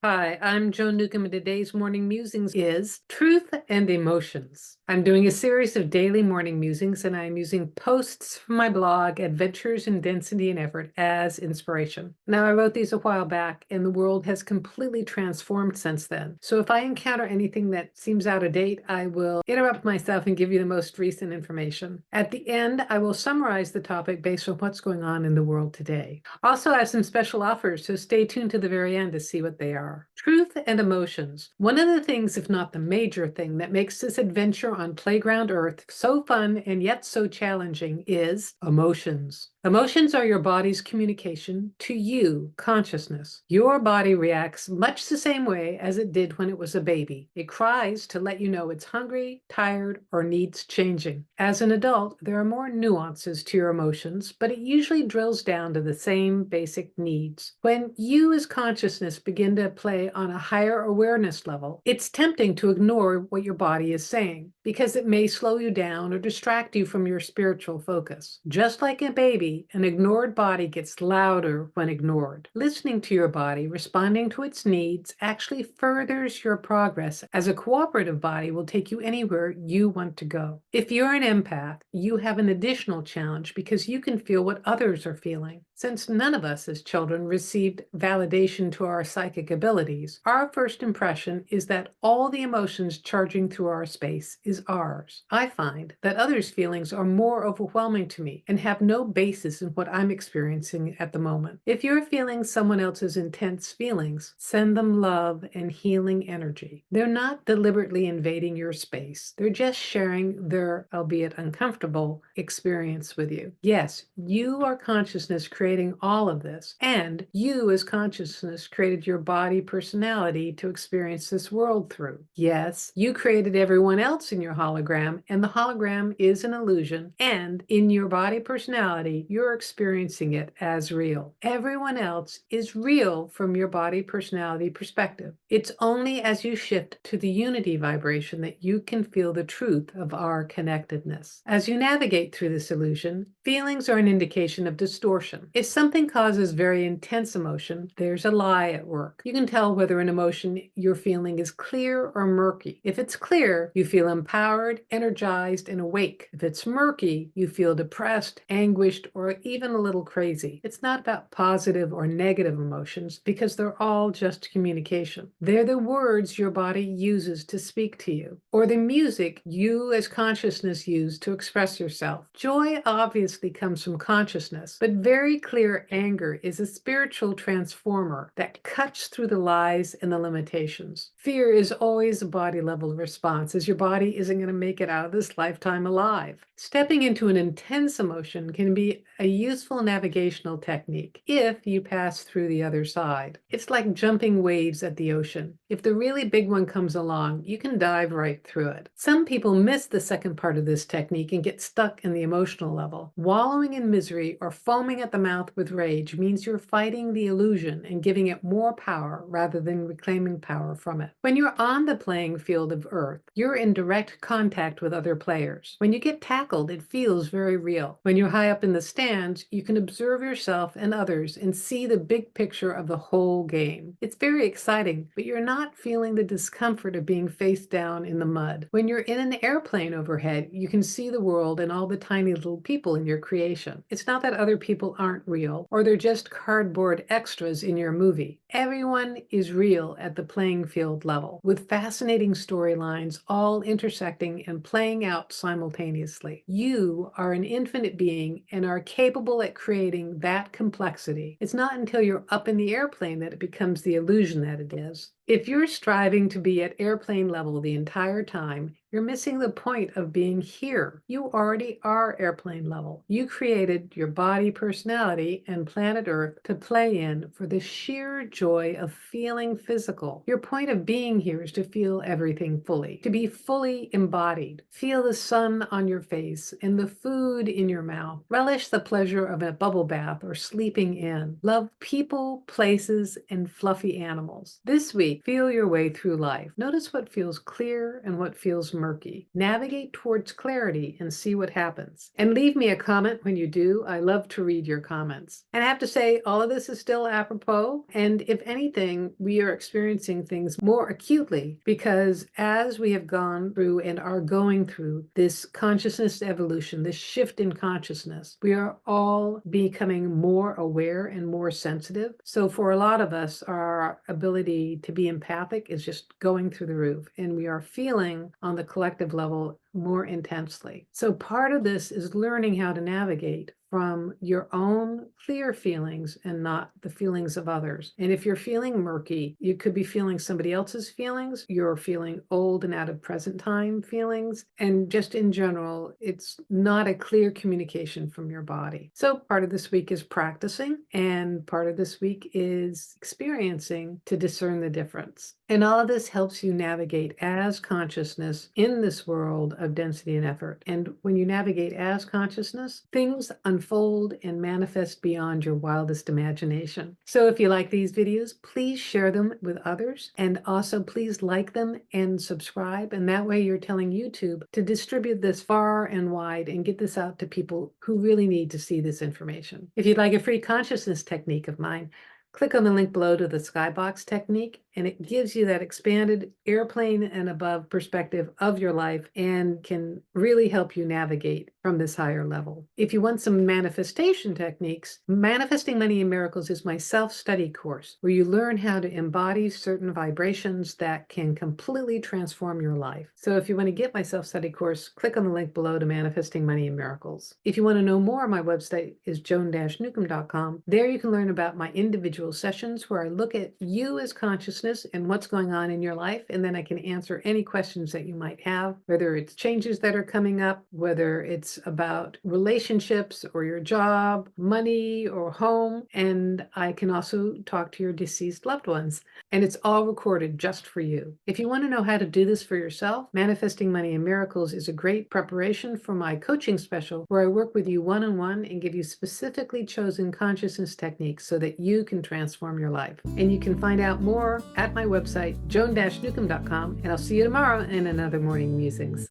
Hi, I'm Joan Newcomb, and today's morning musings is Truth and Emotions. I'm doing a series of daily morning musings, and I'm using posts from my blog, Adventures in Density and Effort, as inspiration. Now, I wrote these a while back, and the world has completely transformed since then. So if I encounter anything that seems out of date, I will interrupt myself and give you the most recent information. At the end, I will summarize the topic based on what's going on in the world today. Also, I have some special offers, so stay tuned to the very end to see what they are. Truth and emotions. One of the things, if not the major thing, that makes this adventure on Playground Earth so fun and yet so challenging is emotions. Emotions are your body's communication to you, consciousness. Your body reacts much the same way as it did when it was a baby. It cries to let you know it's hungry, tired, or needs changing. As an adult, there are more nuances to your emotions, but it usually drills down to the same basic needs. When you as consciousness begin to play on a higher awareness level, it's tempting to ignore what your body is saying because it may slow you down or distract you from your spiritual focus. Just like a baby, an ignored body gets louder when ignored. Listening to your body, responding to its needs, actually furthers your progress, as a cooperative body will take you anywhere you want to go. If you're an empath, you have an additional challenge because you can feel what others are feeling. Since none of us as children received validation to our psychic abilities, our first impression is that all the emotions charging through our space is ours. I find that others' feelings are more overwhelming to me and have no basis in what I'm experiencing at the moment. If you're feeling someone else's intense feelings, send them love and healing energy. They're not deliberately invading your space. They're just sharing their, albeit uncomfortable, experience with you. Yes, you are consciousness creating all of this, and you as consciousness created your body personality to experience this world through. Yes, you created everyone else in your hologram, and the hologram is an illusion, and in your body personality, you're experiencing it as real. Everyone else is real from your body personality perspective. It's only as you shift to the unity vibration that you can feel the truth of our connectedness. As you navigate through this illusion, feelings are an indication of distortion. If something causes very intense emotion, there's a lie at work. You can tell whether an emotion you're feeling is clear or murky. If it's clear, you feel empowered, energized, and awake. If it's murky, you feel depressed, anguished, or even a little crazy. It's not about positive or negative emotions because they're all just communication. They're the words your body uses to speak to you, or the music you as consciousness use to express yourself. Joy obviously comes from consciousness, but very clear anger is a spiritual transformer that cuts through the lies and the limitations. Fear is always a body level response, as your body isn't going to make it out of this lifetime alive. Stepping into an intense emotion can be a useful navigational technique if you pass through the other side. It's like jumping waves at the ocean. If the really big one comes along, you can dive right through it. Some people miss the second part of this technique and get stuck in the emotional level. Wallowing in misery or foaming at the mouth with rage means you're fighting the illusion and giving it more power rather than reclaiming power from it. When you're on the playing field of Earth, you're in direct contact with other players. When you get tackled, it feels very real. When you're high up in the stands, you can observe yourself and others and see the big picture of the whole game. It's very exciting, but you're not feeling the discomfort of being face down in the mud. When you're in an airplane overhead, you can see the world and all the tiny little people in your creation. It's not that other people aren't real or they're just cardboard extras in your movie. Everyone is real at the playing field level, with fascinating storylines all intersecting and playing out simultaneously. You are an infinite being and are capable at creating that complexity. It's not until you're up in the airplane that it becomes the illusion that it is. If you're striving to be at airplane level the entire time, you're missing the point of being here. You already are airplane level. You created your body personality and planet Earth to play in for the sheer joy of feeling physical. Your point of being here is to feel everything fully, to be fully embodied. Feel the sun on your face and the food in your mouth. Relish the pleasure of a bubble bath or sleeping in. Love people, places, and fluffy animals. This week, feel your way through life. Notice what feels clear and what feels murky. Navigate towards clarity and see what happens. And leave me a comment when you do. I love to read your comments. And I have to say, all of this is still apropos. And if anything, we are experiencing things more acutely because as we have gone through and are going through this consciousness evolution, this shift in consciousness, we are all becoming more aware and more sensitive. So for a lot of us, our ability to be empathic is just going through the roof, and we are feeling on the collective level more intensely. So part of this is learning how to navigate from your own clear feelings and not the feelings of others. And if you're feeling murky, you could be feeling somebody else's feelings. You're feeling old and out of present time feelings. And just in general, it's not a clear communication from your body. So part of this week is practicing, and part of this week is experiencing to discern the difference. And all of this helps you navigate as consciousness in this world of density and effort. And when you navigate as consciousness, things unfold and manifest beyond your wildest imagination. So if you like these videos, please share them with others. And also please like them and subscribe. And that way you're telling YouTube to distribute this far and wide and get this out to people who really need to see this information. If you'd like a free consciousness technique of mine, click on the link below to the skybox technique, and it gives you that expanded airplane and above perspective of your life and can really help you navigate from this higher level. If you want some manifestation techniques, Manifesting Money and Miracles is my self-study course where you learn how to embody certain vibrations that can completely transform your life. So if you want to get my self-study course, click on the link below to Manifesting Money and Miracles. If you want to know more, my website is joan-newcomb.com. There you can learn about my individual sessions where I look at you as consciousness and what's going on in your life, and then I can answer any questions that you might have, whether it's changes that are coming up, whether it's about relationships or your job, money or home, and I can also talk to your deceased loved ones. And it's all recorded just for you. If you want to know how to do this for yourself, Manifesting Money and Miracles is a great preparation for my coaching special where I work with you one-on-one and give you specifically chosen consciousness techniques so that you can transform your life. And you can find out more at my website, joan-newcomb.com, and I'll see you tomorrow in another Morning Musings.